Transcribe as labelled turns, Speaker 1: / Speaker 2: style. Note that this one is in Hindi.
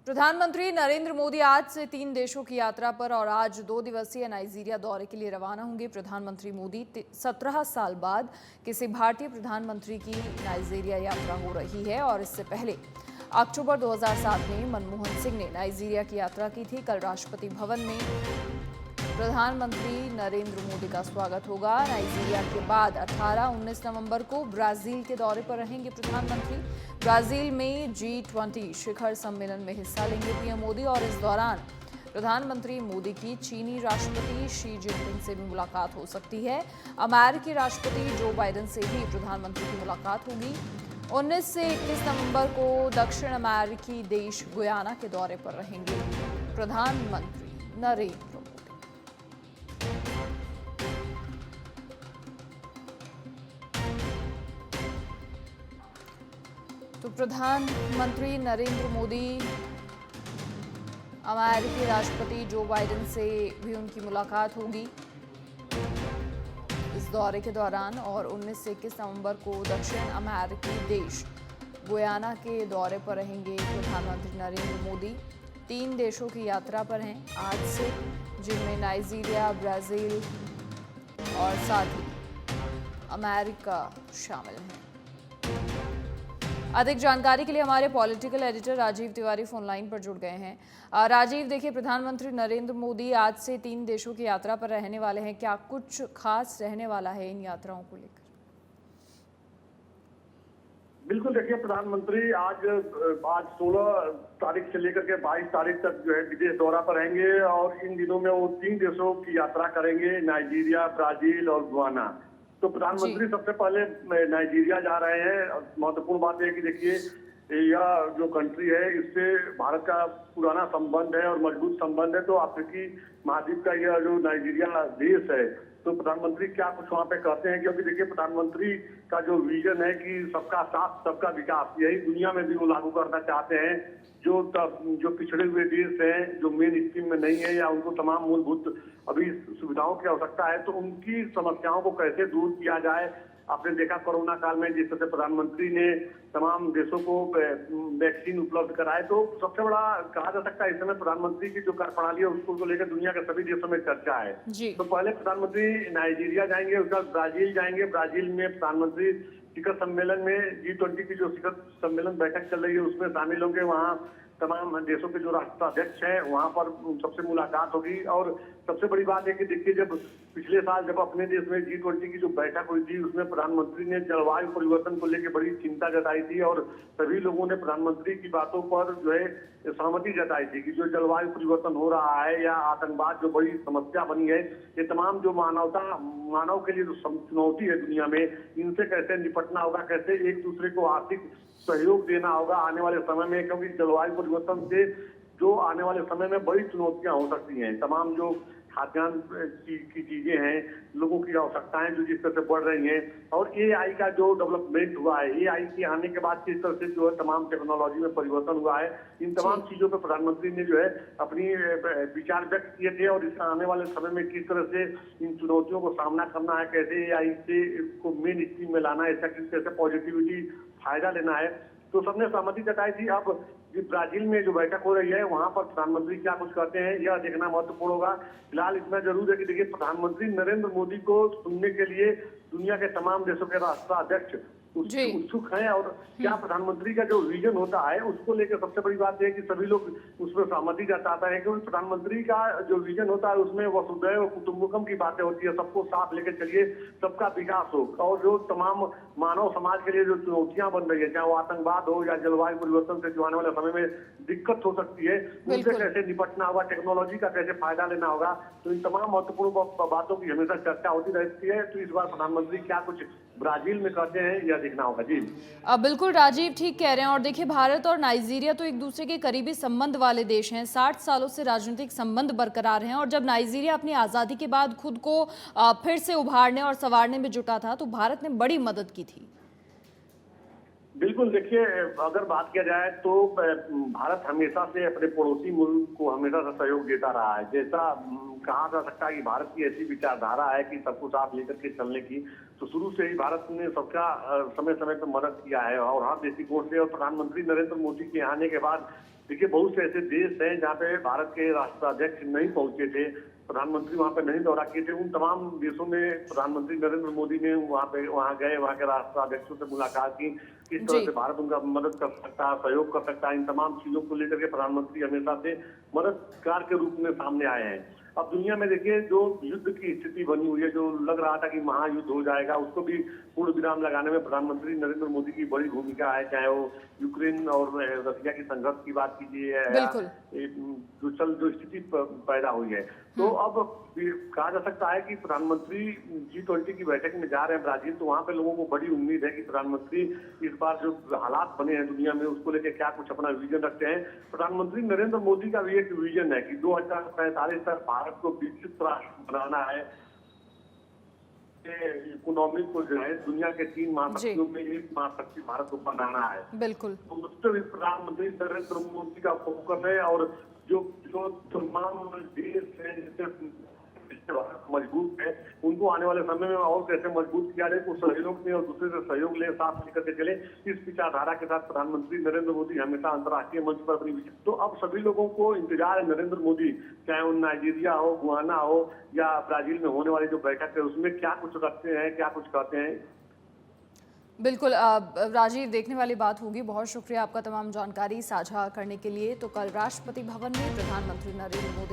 Speaker 1: प्रधानमंत्री नरेंद्र मोदी आज से 3 देशों की यात्रा पर और आज 2 दिवसीय नाइजीरिया दौरे के लिए रवाना होंगे। प्रधानमंत्री मोदी 17 साल बाद किसी भारतीय प्रधानमंत्री की नाइजीरिया यात्रा हो रही है और इससे पहले अक्टूबर 2007 में मनमोहन सिंह ने नाइजीरिया की यात्रा की थी। कल राष्ट्रपति भवन में प्रधानमंत्री नरेंद्र मोदी का स्वागत होगा। नाइजीरिया के बाद 18-19 नवंबर को ब्राजील के दौरे पर रहेंगे प्रधानमंत्री। ब्राजील में G20 शिखर सम्मेलन में हिस्सा लेंगे पीएम मोदी और इस दौरान प्रधानमंत्री मोदी की चीनी राष्ट्रपति शी जिनपिंग से भी मुलाकात हो सकती है। अमेरिकी राष्ट्रपति जो बाइडेन से भी प्रधानमंत्री की मुलाकात होगी। 19 से 21 नवंबर को दक्षिण अमेरिकी देश गुयाना के दौरे पर रहेंगे प्रधानमंत्री नरेंद्र मोदी। तो प्रधानमंत्री नरेंद्र मोदी अमेरिकी राष्ट्रपति जो बाइडेन से भी उनकी मुलाकात होगी इस दौरे के दौरान और 19 से 21 नवंबर को दक्षिण अमेरिकी देश गुयाना के दौरे पर रहेंगे प्रधानमंत्री नरेंद्र मोदी। 3 देशों की यात्रा पर हैं आज से, जिनमें नाइजीरिया, ब्राजील और साथ ही अमेरिका शामिल हैं। अधिक जानकारी के लिए हमारे political editor Rajiv Tiwari phone line पर जुड़ गए हैं। राजीव, देखिए, प्रधानमंत्री नरेंद्र मोदी आज से 3 देशों की यात्रा पर रहने वाले हैं। क्या कुछ खास रहने वाला है इन यात्राओं को लेकर?
Speaker 2: बिल्कुल, देखिए, प्रधानमंत्री आज 16 तारीख से लेकर के 22 तारीख तक जो है विदेश दौरा पर रहेंगे और इन दिनों में वो 3 देशों की यात्रा करेंगे, नाइजीरिया, ब्राजील और गुयाना। तो प्रधानमंत्री सबसे पहले नाइजीरिया जा रहे हैं। महत्वपूर्ण बात है कि देखिए, यह जो कंट्री है इससे भारत का पुराना संबंध है और मजबूत संबंध है। तो अफ्रीकी महाद्वीप का यह जो नाइजीरिया देश है, तो प्रधानमंत्री क्या कुछ वहाँ पे कहते हैं, क्योंकि देखिए प्रधानमंत्री का जो विजन है कि सबका साथ सबका विकास, यही दुनिया में भी वो लागू करना चाहते हैं। जो पिछड़े हुए देश हैं, जो मेन स्ट्रीम में नहीं है या उनको तमाम मूलभूत अभी सुविधाओं की आवश्यकता है, तो उनकी समस्याओं को कैसे दूर किया जाए। आपने देखा कोरोना काल में जिस तरह से प्रधानमंत्री ने तमाम देशों को वैक्सीन उपलब्ध कराए, तो सबसे बड़ा कहा जा सकता है इस समय प्रधानमंत्री की जो कार्यप्रणाली है उसको लेकर दुनिया के सभी देशों में चर्चा है। तो पहले प्रधानमंत्री नाइजीरिया जाएंगे, उसके बाद ब्राजील जाएंगे। ब्राजील में प्रधानमंत्री शिखर सम्मेलन में G20 की जो शिखर सम्मेलन बैठक चल रही है उसमें शामिल होंगे। वहाँ तमाम देशों के जो राष्ट्राध्यक्ष हैं वहां पर सबसे मुलाकात होगी। और सबसे बड़ी बात है कि देखिए, जब पिछले साल जब अपने देश में G20 की जो बैठक हुई थी उसमें प्रधानमंत्री ने जलवायु परिवर्तन को लेकर बड़ी चिंता जताई थी और सभी लोगों ने प्रधानमंत्री की बातों पर जो है सहमति जताई थी कि जो जलवायु परिवर्तन हो रहा है या आतंकवाद जो बड़ी समस्या बनी है, ये तमाम जो मानव के लिए जो चुनौती है दुनिया में, इनसे कैसे निपटना होगा, कैसे एक दूसरे को आर्थिक सहयोग देना होगा आने वाले समय में, क्योंकि जलवायु परिवर्तन से जो आने वाले समय में बड़ी चुनौतियां हो सकती हैं। तमाम जो खाद्यान्न की चीजें हैं, लोगों की आवश्यकताएं जो जिस तरह से बढ़ रही हैं, और AI का जो डेवलपमेंट हुआ है, AI के आने के बाद किस तरह से जो है तमाम टेक्नोलॉजी में परिवर्तन हुआ है, इन तमाम चीजों पर प्रधानमंत्री ने जो है अपनी विचार व्यक्त किए थे और इस आने वाले समय में किस तरह से इन चुनौतियों को सामना करना है, कैसे AI से को मेन स्ट्रीम में लाना है, इसका किस तरह से पॉजिटिविटी फायदा लेना है, तो सबने सहमति जताई थी। अब ब्राजील में जो बैठक हो रही है वहां पर प्रधानमंत्री क्या कुछ कहते हैं यह देखना महत्वपूर्ण होगा। फिलहाल इतना जरूर है कि देखिए, प्रधानमंत्री नरेंद्र मोदी को सुनने के लिए दुनिया के तमाम देशों के राष्ट्राध्यक्ष उत्सुक हैं और क्या प्रधानमंत्री का जो विजन होता है उसको लेकर सबसे बड़ी बात है कि सभी लोग उसमें सहमति जताते हैं, क्योंकि प्रधानमंत्री का जो विजन होता है उसमें वसुधैव कुटुंबकम की बातें होती है, सबको साथ लेकर चलिए, सबका विकास हो। और जो तमाम मानव समाज के लिए जो चुनौतियां बन रही है, चाहे वो आतंकवाद हो या जलवायु परिवर्तन से जो आने वाले समय में दिक्कत हो सकती है, उनसे कैसे निपटना होगा, टेक्नोलॉजी का कैसे फायदा लेना होगा, तो इन तमाम महत्वपूर्ण बातों की हमेशा चर्चा होती रहती है। तो इस बार प्रधानमंत्री क्या कुछ ब्राजील में कहते हैं यह देखना होगा। जी
Speaker 1: बिल्कुल राजीव, ठीक कह रहे हैं। और देखिए, भारत और नाइजीरिया तो एक दूसरे के करीबी संबंध वाले देश हैं। 60 सालों से राजनीतिक संबंध बरकरार हैं और जब नाइजीरिया अपनी आज़ादी के बाद खुद को फिर से उभारने और संवारने में जुटा था तो भारत ने बड़ी मदद की थी।
Speaker 2: बिल्कुल, देखिए, अगर बात किया जाए तो भारत हमेशा से अपने पड़ोसी मुल्क को हमेशा से सहयोग देता रहा है। जैसा कहा जा सकता है कि भारत की ऐसी विचारधारा है कि सबको साथ लेकर के चलने की, तो शुरू से ही भारत ने सबका समय समय पर मदद किया है और हर दृष्टिकोण से। और प्रधानमंत्री नरेंद्र मोदी के आने के बाद देखिए, बहुत से ऐसे देश हैं जहाँ पे भारत के राष्ट्राध्यक्ष नहीं पहुंचे थे, प्रधानमंत्री वहां पे नहीं दौरा किए थे। उन तमाम देशों में प्रधानमंत्री नरेंद्र मोदी ने वहां गए, वहां के राष्ट्राध्यक्षों से मुलाकात की, किस तरह
Speaker 1: जी।
Speaker 2: से भारत उनका मदद कर सकता है, सहयोग कर सकता है। इन तमाम चीजों को लेकर के प्रधानमंत्री हमेशा से मददगार के रूप में सामने आए हैं। अब दुनिया में देखिए, जो युद्ध की स्थिति बनी हुई है, जो लग रहा था कि महायुद्ध हो जाएगा, उसको भी पूर्ण विराम लगाने में प्रधानमंत्री नरेंद्र मोदी की बड़ी भूमिका है। चाहे वो यूक्रेन और रसिया की संघर्ष की बात कीजिए या
Speaker 1: बिल्कुल।
Speaker 2: जो स्थिति पैदा हुई है, तो अब कहा जा सकता है कि प्रधानमंत्री G20 की बैठक में जा रहे हैं ब्राजील, तो वहां पे लोगों को बड़ी उम्मीद है कि प्रधानमंत्री इस बार जो हालात बने हैं दुनिया में, उसको लेकर क्या कुछ अपना विजन रखते हैं। प्रधानमंत्री नरेंद्र मोदी का भी एक विजन है कि 2045 तक भारत को विकसित राष्ट्र बनाना है। इकोनॉमी को जो है दुनिया के 3 महाशक्तियों में एक महाशक्ति भारत को बनाना है।
Speaker 1: बिल्कुल।
Speaker 2: तो उस पर भी प्रधानमंत्री नरेंद्र मोदी का फोकस है, और जो जो तमाम देश है जिससे भारत मजबूत है, उनको आने वाले समय में और कैसे मजबूत किया जाए, कुछ सहयोग में और दूसरे से सहयोग ले, साथ लेकर के चले, इस विचारधारा के साथ प्रधानमंत्री नरेंद्र मोदी हमेशा अंतर्राष्ट्रीय मंच पर अपनी विजिट। तो अब सभी लोगों को इंतजार है नरेंद्र मोदी, चाहे वो नाइजीरिया हो, गुयाना हो या ब्राजील में होने वाली जो बैठक है, उसमें क्या कुछ रखते हैं, क्या कुछ कहते हैं।
Speaker 1: बिल्कुल राजीव, देखने वाली बात होगी। बहुत शुक्रिया आपका तमाम जानकारी साझा करने के लिए। तो कल राष्ट्रपति भवन में प्रधानमंत्री नरेंद्र मोदी